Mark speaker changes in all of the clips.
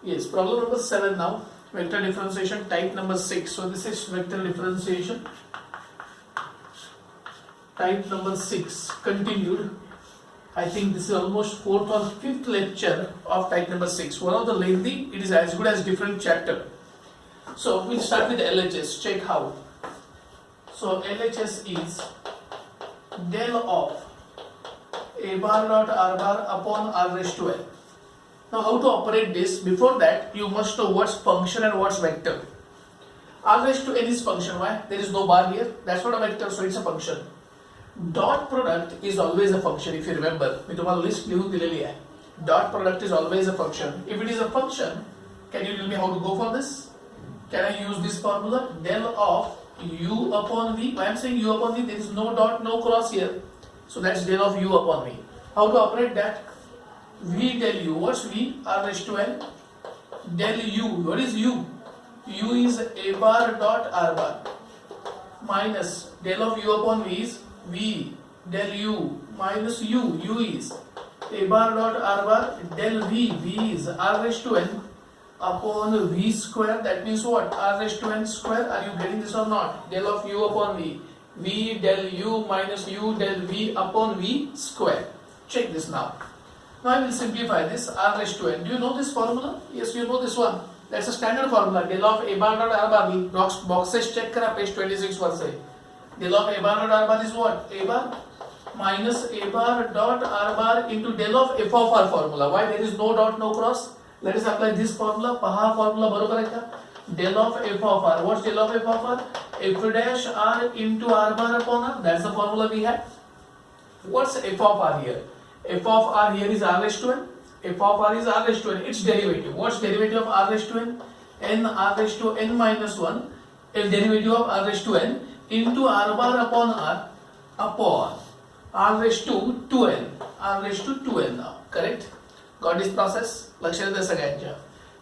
Speaker 1: Yes, problem number 7 now. Vector differentiation type number 6. So this is vector differentiation type number 6 continued. I think this is almost 4th or 5th lecture of type number 6. One of the lengthy, it is as good as different chapter. So we'll start with LHS. Check how. So LHS is del of a bar dot r bar upon r raised to n. Now how to operate this? Before that you must know what's function and what's vector. R raised to n is function. Why? There is no bar here. That's not a vector, so it's a function. Dot product is always a function. If you remember, मी तुम्हाला list लिहून दिलेली आहे. Dot product is always a function. If it is a function, can you tell me how to go for this? Can I use this formula? Del of u upon v. Why I am saying u upon v? There is no dot, no cross here. So that's del of u upon v. How to operate that? V del u. What's v? R raised to n. Del u. What is u? U is a bar dot r bar. Minus del of u upon v is v del u minus u. U is a bar dot r bar del v. V is r raised to n upon v square. That means what? R raised to n square. Are you getting this or not? Del of u upon v. V del u minus u del v upon v square. Check this now. Now I will simplify this. R raised to n. Do you know this formula? Yes, you know this one. That's a standard formula. Del of a bar dot r bar. Boxes check करा page 26 वर से. Del of a bar dot r bar is what? A bar minus a bar dot r bar into del of f of r formula. Why? There is no dot, no cross. Let us apply this formula. पहा formula बरोबर आहे का? Del of f of r. What's del of f of r? F dash r into r bar upon r. That's the formula we had. What's f of r here? F of r here is r raised to n. F of r is r raised to n. Its derivative. What's derivative of r raised to n? N r raised to n minus 1. Derivative of r raised to n into r bar upon r raised to 2n. R raised to 2n now. Correct? Got this process? लक्षात द्या सगळ्यांच्या.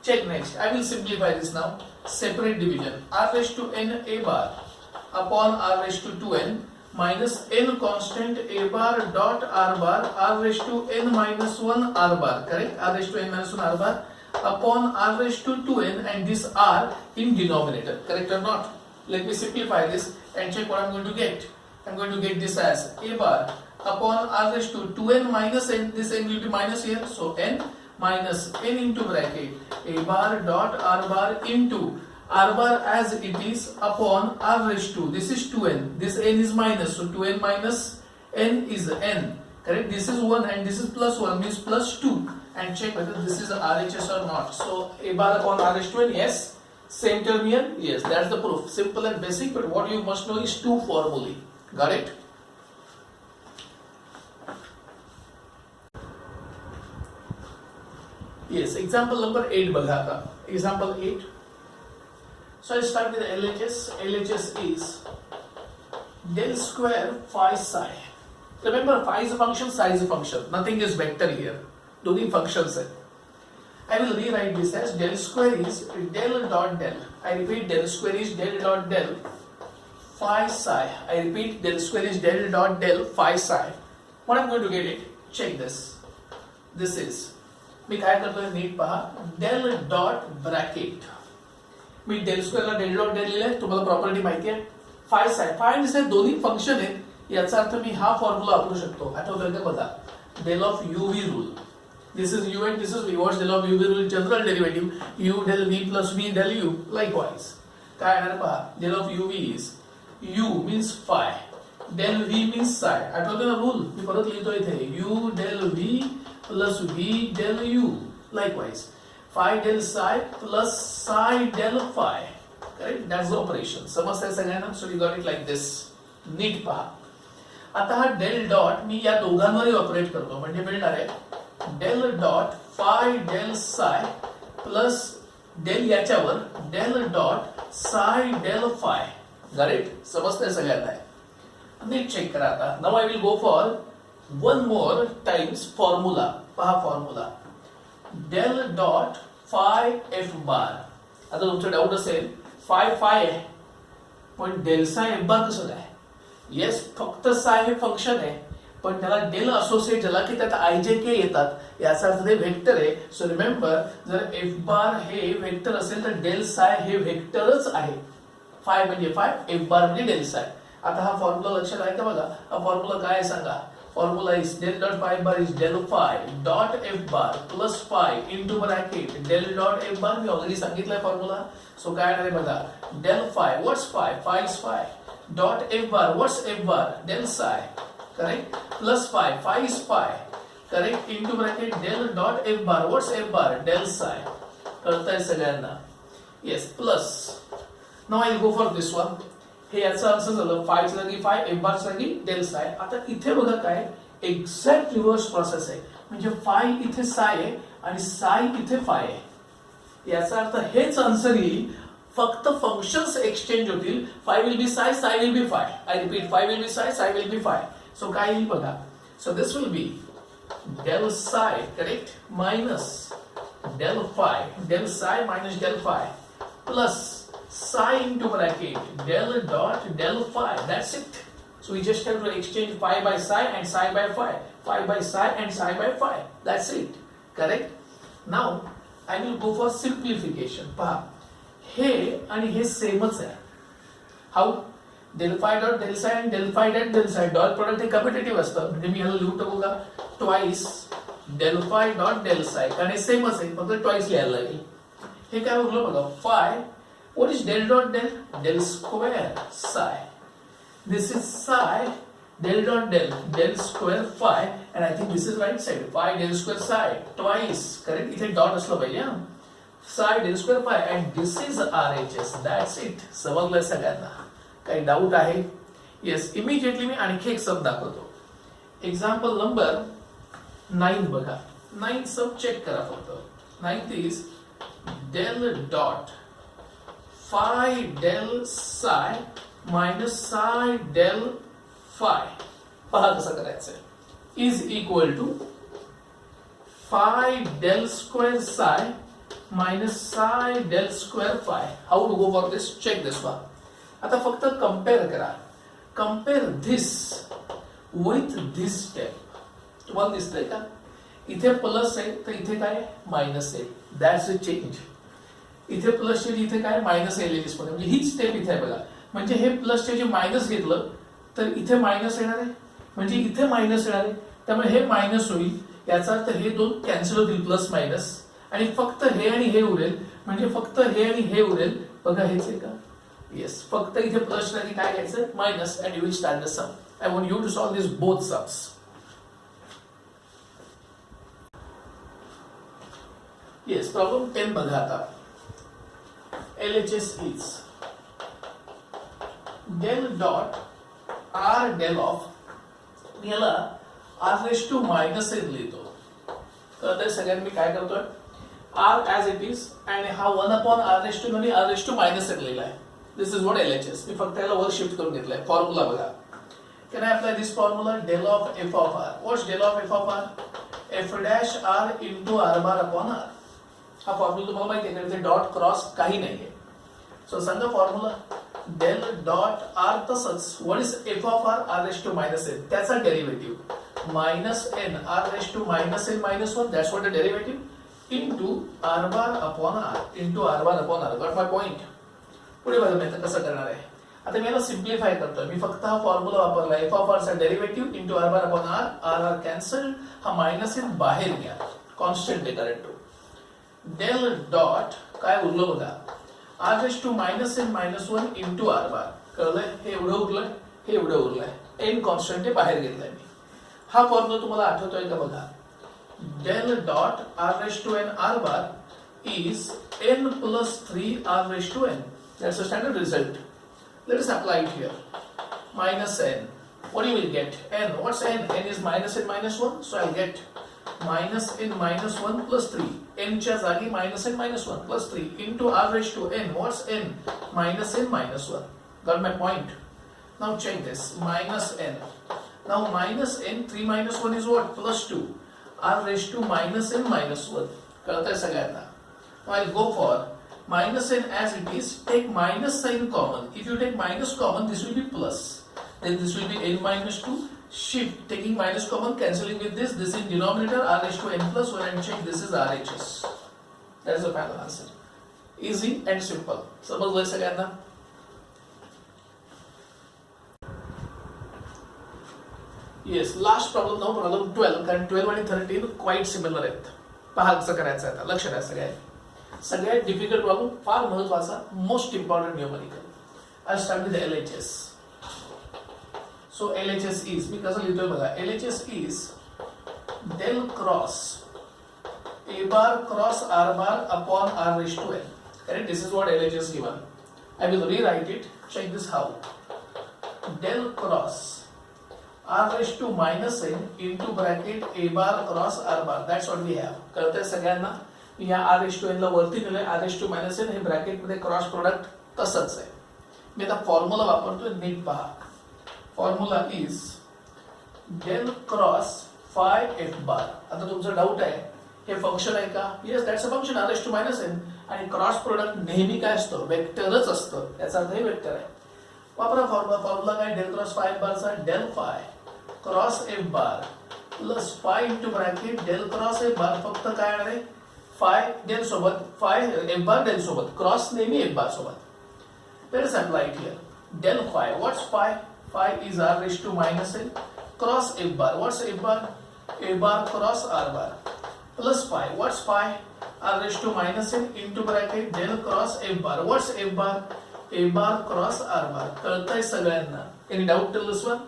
Speaker 1: Check next. I will simplify this now. Separate division. R raised to n a bar upon r raised to 2n minus n constant a bar dot r bar r raised to n minus 1 r bar. Correct? R raised to n minus 1 r bar upon r raised to 2n and this r in denominator. Correct or not? Let me simplify this and check what I'm going to get. I'm going to get this as a bar upon r raised to 2n minus n. This n will be minus here. So n minus n into bracket a bar dot r bar into r bar as it is upon r raised to. This is 2n. This n is minus. So 2n minus n is n. Correct? This is 1 and this is plus 1 means plus 2. And check whether this is RHS or not. So a bar upon r raised to n. Yes. Same term here? Yes, that's the proof. Simple and basic, but what you must know is two formulae. Got it? Yes, example number 8 बघा आता. Example 8. So I start with LHS. LHS is del square phi psi. Remember, phi is a function, psi is a function. Nothing is vector here. दोन्ही functions आहेत. I will rewrite this as del square is del dot del. I repeat, del square is del dot del phi psi. I repeat, del square is del dot del phi psi. What I'm going to get it? Check this. This is. मी काय करतोय नीट पहा. Del dot bracket. मी del square ला del dot del लिहिलंय. तुम्हाला property माहिती आहे. Phi psi. Phi आणि psi दोन्ही फंक्शन आहेत. याचा अर्थ मी हा फॉर्म्युला वापरू शकतो. आठवतोय का बघा. Del of uv rule. This is u and this is v. What's del of uv rule? General derivative. U del v plus v del u. Likewise. काय येणार पहा. Del of uv is u means phi. Del v means psi. आठवतोय ना rule? मी परत लिहितो इथे. U del v plus v del u. Likewise. Phi del psi plus psi del phi. Correct? That's the operation. समजतंय सगळ्यांना? So you got it like this. नीट पहा. आता हा del dot मी या दोघांवरही ऑपरेट करतो. म्हणजे मिळणार आहे del dot phi del psi plus del याच्यावर del dot psi del phi. Got it? समजतंय सगळ्यांना? नीट चेक करा आता. Now I will go for one more times formula. पहा formula. Del dot phi f bar. आता तुमचा डाऊट असेल phi आहे पण del psi f bar कसं काय? येस, फक्त psi हे फंक्शन आहे पण त्याला डेल असोसिएट झाला की त्यात IJK येतात, याचा अर्थ ते व्हेक्टर आहे. सो रिमेंबर, जर F बार हे व्हेक्टर असेल तर डेल साय हे व्हेक्टरच आहे. फाय म्हणजे फाय, F बार म्हणजे डेल साय. आता हा फॉर्म्युला लक्षात आहे का बघा. हा फॉर्म्युला काय आहे सांगा. Formula is del dot phi bar is del phi dot F bar plus phi into bracket del dot F bar. मी ऑलरेडी सांगितलंय फॉर्म्युला. सो काय आहे बघा, del phi what's phi, phi is phi, dot F bar what's F bar, del psi, correct, plus phi, phi is phi, correct, into bracket del dot F bar what's F bar, del psi. कळतंय सगळ्यांना? Yes, plus. Now I will go for this one. हे याचा अर्थ झालं फायच्या जागी five, F बार जागी del साय. आता इथे बघा काय एक्झॅक्ट रिव्हर्स प्रोसेस आहे. म्हणजे फाय इथे साय आहे आणि साय इथे फाय आहे. याचा अर्थ हेच आन्सर येईल, फक्त फंक्शन्स एक्सचेंज होतील. Phi will be psi, psi will be phi. I repeat, phi will be psi, psi will be phi. So काय येईल बघा. So this will be del psi, correct, minus del phi, del psi minus del phi, plus psi into bracket del dot del phi. That's it. So we just have to exchange phi by psi and psi by phi, phi by psi and psi by phi. That's it. Correct? Now I will go for simplification. पहा, हे आणि हे सेमच आहे. How? Del phi dot del psi and del phi dot del psi. Dot product हे commutative असतं. म्हणजे मी याला लिहतो बघा, twice del phi dot del psi. कारण हे सेमच आहे, फक्त twice लिहायला लागेल. हे काय बघलं बघा, phi. What is del dot del? Del square psi. This is psi, del dot del, del square phi, and I think this is right side. Phi del square psi twice. Correct? इथे dot असलं पाहिजे. Psi del square phi, and this is RHS. That's it. समजलं सगळ्यांना? काही doubt आहे? Yes. Immediately मी आणखी एक सम दाखवतो. Example number 9 बघा. 9 सम चेक करा फक्त. 9 is del dot phi del psi minus psi del phi. पहा कसं करायचंय. is equal to phi del square psi minus psi del square phi. How to go for this? Check this one. आता फक्त compare करा. Compare this with this step. तुम्हाला दिसतंय का? इथे प्लस आहे तर इथे काय मायनस आहे. That's a change. इथे प्लस चे इथे काय मायनस आहे मध्ये, म्हणजे ही स्टेप इथे आहे बघा. म्हणजे हे प्लस चे जे मायनस घेतलं तर इथे मायनस येणार आहे, म्हणजे इथे मायनस येणार आहे. त्यामुळे हे मायनस होईल. याचा अर्थ हे दोन कॅन्सल होतील, प्लस मायनस, आणि फक्त हे आणि हे उरेल. म्हणजे फक्त हे आणि हे उरेल. बघा हेच आहे का? येस. फक्त इथे प्लस साठी काय घ्यायचं, minus, and you will start the sum. I want you to solve this both sums. Yes. Problem 10 बघा आता. LHS is del dot R del of, याला R raised to minus एक लिहितो. तर ते सगळ्यांनी मी काय करतोय, R as it is आणि हा 1 upon R raised to म्हणजे R raised to minus एक लिहिलाय. This is what LHS. मी फक्त याला वर शिफ्ट करून घेतलाय. फॉर्म्युला बघा. Can I apply this formula? Del of f of R. What's del of f of R? F dash R into R bar upon R. हा formula तुम्हाला माहिती आहे का? इथे डॉट क्रॉस काही नाहीये. सो सांगा फॉर्म्युला डेल डॉट आर तसंच. What is F of R? R raise to minus N. त्याचा derivative minus N R raise to minus N minus one. That's what the derivative into R bar upon R into R bar upon R. Got my point? पुढे बघा मी आता कसं करणार आहे. आता मी याला simplify करतोय. मी फक्त हा फॉर्म्युला वापरला. एफ ऑफ आर चा derivative into R bar upon R. R R cancel. हा मायनस एन बाहेर घ्या. कॉन्स्टंट आहे करंट टू. डेल डॉट काय उरलं बघा, R raise to minus N minus one into R bar. कळलंय? हे एवढं उरलंय, हे एवढं उरलंय. एन कॉन्स्टंट हे बाहेर घेतलाय मी. हा फॉर्म्युला तुम्हाला आठवतोय का बघा. Del dot R raise to N R bar is N plus 3 R raise to N. That's a standard result. Let us apply it here. Minus N. What you will get? N. What's n? N is minus n minus 1. So I'll get minus n minus 1 plus 3. N च्या जागी minus n minus 1 plus 3 into r raised to n. What's n? Minus n minus 1. Got my point? Now check this. Minus n. Now minus n, 3 minus 1 is what? Plus 2. R raised to minus n minus 1. कळतंय सगळ्यांना? Now I'll go for minus n as it is. Take minus sign common. If you take minus common, this will be plus. Then this will be n minus 2. shift taking minus common, cancelling with this in denominator r raised to n plus 1 and check this is RHS. That is the final answer. Easy and simple. समजलंय सगळ्यांना? Yes, last problem now, problem 12. कारण 12 आणि 13 quite similar आहेत. पहा कसं करायचं आहे आता. लक्ष द्या सगळ्यात डिफिकल्ट प्रॉब्लेम, फार महत्त्वाचा, most important numerical. I'll start with the LHS. So LHS is, मी कसं लिहितोय बघा, LHS is del cross a bar cross r bar upon r raised to n. Correct? This is what LHS given. I will rewrite it. Check this how. Del cross r raised to minus n into bracket a bar cross r bar. That's what we have. कळतंय सगळ्यांना? मी या r raised to n ला वरती नेलंय, r raised to minus n हे bracket मध्ये cross product तसंच आहे. मी आता फॉर्म्युला वापरतोय, नीट पहा. Formula is del cross phi F bar. आता तुमचा डाऊट आहे, हे फंक्शन आहे का? Yes, that's a function, r raised to minus n. आणि क्रॉस प्रोडक्ट नेहमी काय असतं? वेक्टरच असतं. याचा अर्थ हे वेक्टर आहे. वापरा फॉर्म्युला काय? डेल क्रॉस फाय एफ बारचा del phi cross F bar plus phi into bracket del cross F bar. फक्त काय आहे? फाय डेल सोबत, फाय एफ बार डेल सोबत, क्रॉस नेहमी एफ बार सोबत. Let us apply it here. Del phi. What's phi? Phi is r raised to minus n cross f bar. What's f bar? A bar cross r bar. Plus phi. What's phi? R raised to minus n into bracket del cross f bar. What's f bar? A bar cross r bar. कळतंय सगळ्यांना? Any doubt till this one?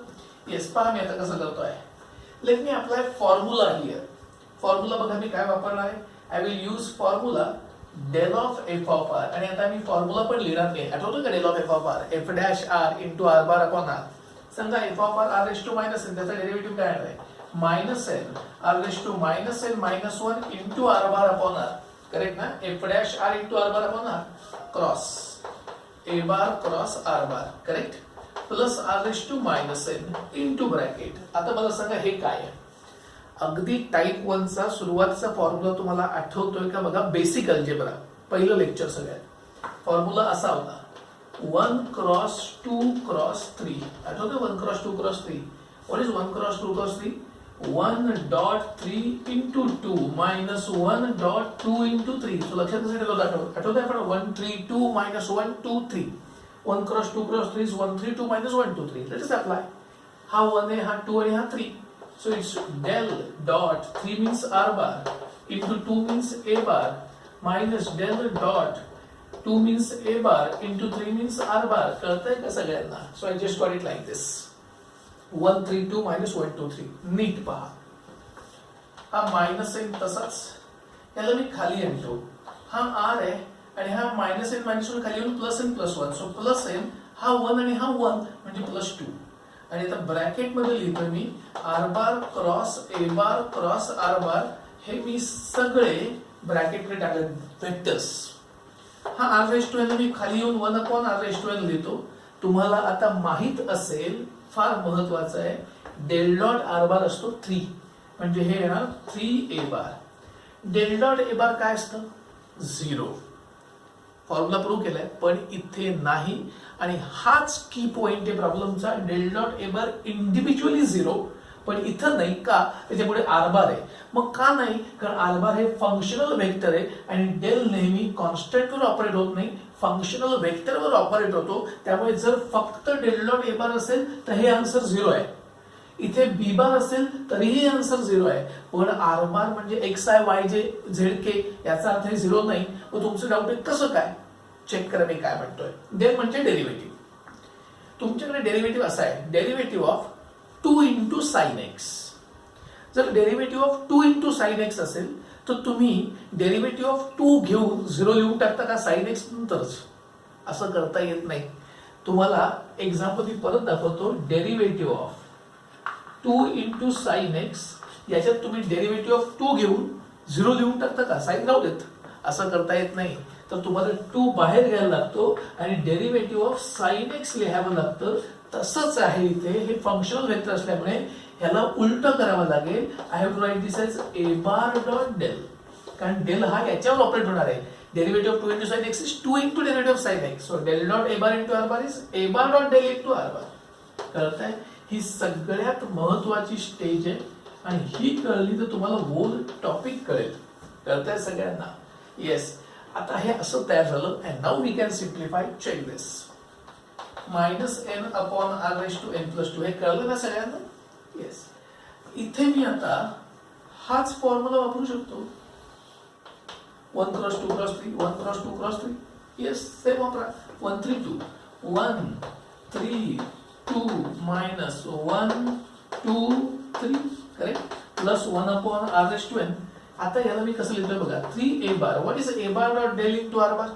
Speaker 1: Yes. पहा मी आता कसं करतोय. Let me apply formula here. Formula बघा मी काय वापरणार आहे? I will use formula del of f of r. आणि आता मी फॉर्म्युला पण लिहिणार नाही. आठवतं का del of f of r? f dash r into r bar upon r. समजा f of r r raised to minus n, त्याचा derivative काय आहे? minus n r raised to minus n minus 1 into r bar upon r. Correct ना? f dash r into r bar upon r cross a bar cross r bar. Correct? Plus r raised to minus n into bracket. आता मला सांगा हे काय आहे? अगदी type 1 चा सुरुवातीचा फॉर्म्युला तुम्हाला आठवतोय का बघा? बेसिक अल्जेब्रा पहिलं लेक्चर. सगळ्यात फॉर्म्युला असा होता 1 क्रॉस 2 क्रॉस 3. आठवतंय 1 cross 2 cross 3? What is 1 cross 2 cross 3? 1 dot 3 into 2 minus 1 dot 2 into 3. So लक्षात कसं ठेवलं? आठवतंय आपण 1 3 2 minus 1 2 3. 1 cross 2 cross 3 is 1 3 2 minus 1 2 3. Let's apply. हा 1 आहे, हा 2 आणि हा 3. So it's del dot 3 means r bar into 2 means a bar minus del dot 2 means a bar into 3 means r bar. कळतंय का सगळ्यांना? So I just got it like this. 1 3 2 minus 1 2 3. नीट पहा. हा मायनस n तसाच, याला मी खाली आणतो. हा r आहे आणि हा मायनस n मायनस 1 खाली येऊन plus n plus 1. So plus n हा 1 आणि हा 1 म्हणजे प्लस 2. आणि आता ब्रॅकेट मध्ये लिहितो मी r bar cross a bar cross r bar. हे मी सगळे ब्रॅकेट मध्ये टाकले वेक्टर्स. हा r रेज टू n मी खाली येऊन 1 upon r raise to n लिहितो. तुम्हाला आता माहित असेल, फार महत्वाचं आहे, डेल डॉट r बार असतो 3, म्हणजे हे येणार 3a bar. Del dot a bar काय असतं? 0. फॉर्म्युला प्रूव्ह केलाय, पण इथे नाही. आणि हाच की पॉइंट आहे प्रॉब्लेमचा. डेल डॉट ए बार इंडिव्हिज्युअली 0, पण इथं नाही का? त्याच्यापुढे आर बार आहे. मग का नाही? कारण आर बार हे फंक्शनल वेक्टर आहे आणि डेल नेहमी कॉन्स्टंटवर ऑपरेट होत नाही, फंक्शनल वेक्टरवर ऑपरेट होतो. त्यामुळे जर फक्त डेल डॉट ए बार असेल तर हे आन्सर 0 आहे. इथे बी बार असेल तरीही आन्सर 0 आहे. पण आर बार म्हणजे एक्स आय वाय जे झेड के, याचा अर्थ हे 0 नाही. मग तुमचं डाऊट आहे कसं काय? चेक करा मी काय म्हणतोय. डेल म्हणजे डेरिव्हेटिव्ह. तुमच्याकडे डेरिव्हेटिव्ह असा आहे, derivative of 2 into sine x. जर derivative of 2 into sine x असेल तर तुम्ही डेरिव्हेटिव्ह ऑफ 2 घेऊन 0 लिहून टाकता का साइन एक्स नंतरच? असं करता येत नाही. तुम्हाला एक्झाम्पल मी परत दाखवतो. Derivative of 2 into sine x, याच्यात तुम्ही डेरिव्हेटिव्ह ऑफ 2 घेऊन 0 लिहून टाकता का? साइन राहू देत. असं करता येत नाही. तर तुम्हाला 2 बाहेर घ्यायला लागतो आणि डेरिव्हेटिव्ह ऑफ साइन एक्स लिहावं लागतं. तसंच आहे इथे. हे फंक्शनल वेक्टर असल्यामुळे ह्याला उलट करावं लागेल. I have to write this as a bar dot del, कारण डेल हा याच्यावर ऑपरेट होणार आहे. Derivative of 2 into sine x is 2 into derivative of sine x. So del dot A bar into R bar is a bar dot del into R bar. कळत आहे? ही सगळ्यात महत्वाची stage आहे आणि ही कळली तर तुम्हाला होल टॉपिक कळेल. कळतंय सगळ्यांना? येस. आता हे असं तयार झालं and now we can simplify. Check this. -n upon r⁻n+2 हे कळलं ना सगळ्यांना? येस. इथे मी आता हाच फॉर्म्युला वापरू शकतो. 1 cross 2 cross 3 1 cross 2 cross 3. Yes, same वापरा. 1 3 2 1 3 2 minus 1 2 3 correct plus 1 upon r⁻n. आता याला मी कसं लिहितोय बघा. 3a bar. What is a bar dot del into r bar?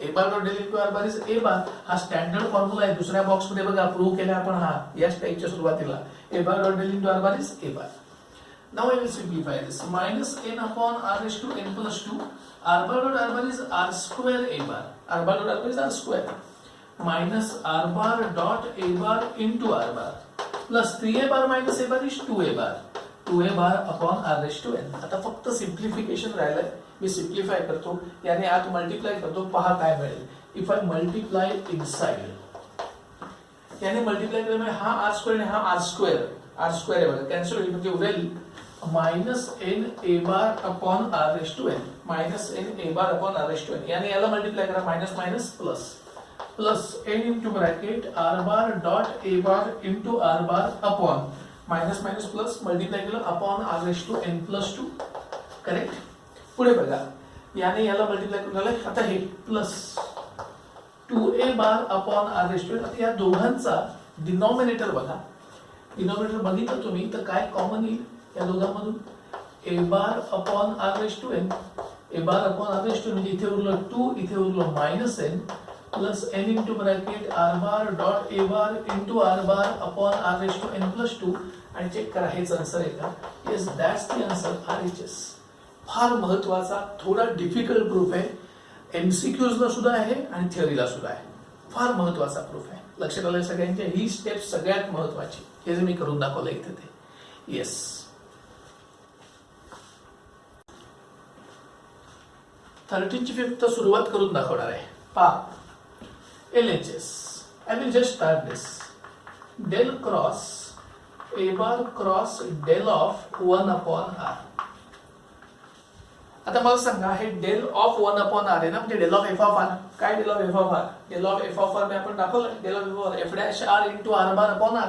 Speaker 1: a bar dot del into r bar is a bar. हा standard formula आहे. दुसऱ्या box मध्ये बघा प्रूव्ह केला आपण हा या स्टेजच्या सुरुवातीला. a bar dot del into r bar is a bar. Now I will simplify this. -n upon r⁻n+2. r bar dot r bar is r square a bar. r bar dot r bar is r square. Minus r bar dot a bar into r bar. Plus 3a bar minus a bar is 2a bar. 2a bar upon r⁻n. आता फक्त simplification राहिलंय. मी simplify करतो. याने आत multiply करतो. पहा काय मिळेल. If I multiply inside. याने मल्टिप्लाय केल्यामुळे हा r स्क्वेअर आणि हा r स्क्वेअर. r स्क्वेअर आहे बघा. कॅन्सल होईल म्हणजे उरेल -n a bar upon r⁻n. -n a bar upon r⁻n. याने याला मल्टिप्लाय करा. Minus minus plus plus n into bracket r bar dot a bar into r bar upon minus minus plus multiply केलं upon r⁻n+2. Correct. पुढे बघा. याने याला multiply करून झालं. आता हे plus 2a bar upon r⁻n. आता या दोघांचा डिनॉमिनेटर बघा. डिनॉमिनेटर बघितलं तुम्ही तर काय कॉमन येईल या दोघांमधून? a bar upon r⁻n. a bar upon r⁻n म्हणजे इथे उरलं 2 इथे उरलं -n plus n into bracket r bar dot a bar into r bar upon r⁻n+2. आणि चेक करा हेच आन्सर आहे का? Yes, that's the answer. RHS. फार महत्वाचा थोडा डिफिकल्ट प्रूफ आहे. MCQजला सुद्धा आहे आणि थिअरीला सुद्धा आहे. फार महत्वाचा प्रूफ आहे. लक्षात आलं सगळ्यांच्या? ही स्टेप सगळ्यात महत्वाची. हे जे मी करून दाखवलं इथे ते. येस. 13th ची फिफ्थ सुरुवात करून दाखवणार आहे. पहा. LHS. I will just start this. Del cross a bar cross del of 1 upon r. आता मला सांगा हे डेल ऑफ 1 अपॉन r आहे ना, म्हणजे del of f of r. काय del of f of r? Del of f of r मी आपण दाखवलं. Del of f of f dash r into r bar upon r.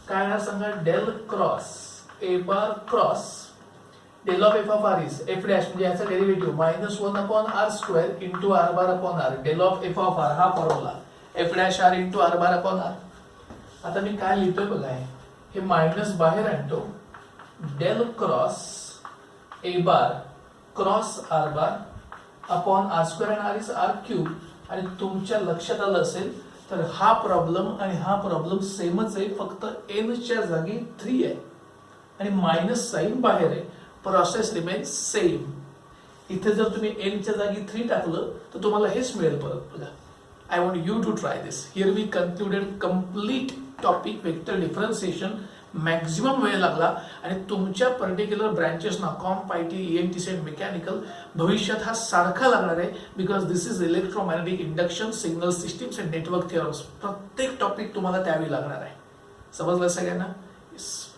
Speaker 1: काय आहे सांगा? Del cross a bar cross del of f of r is f dash म्हणजे याचा derivative -1 upon r square into r bar upon r. Del of f of r हा formula f dash r into r bar upon r. आता मी काय लिहितोय बघा. हे minus बाहेर आणतो. Del cross a bar cross r bar upon r square आणि r is r cube. आणि तुमच्या लक्षात आलं असेल तर हा प्रॉब्लेम आणि हा प्रॉब्लेम सेमच आहे, फक्त n च्या जागी 3 आहे आणि मायनस साइन बाहेर आहे. Process remains same. इथे जर तुम्ही n च्या जागी 3 टाकलं तर तुम्हाला हेच मिळेल परत. बघा. I want you to try this. Here we concluded complete topic vector differentiation. Maximum वेळ लागला आणि तुमच्या पर्टिक्युलर ब्रँचेसना कॉम्प IT ENTC आणि मेकॅनिकल भविष्यात हा सारखा लागणार आहे. Because this is electromagnetic induction, signal systems and network theorems. प्रत्येक टॉपिक तुम्हाला त्यावेळी लागणार आहे. समजलं सगळ्यांना? येस.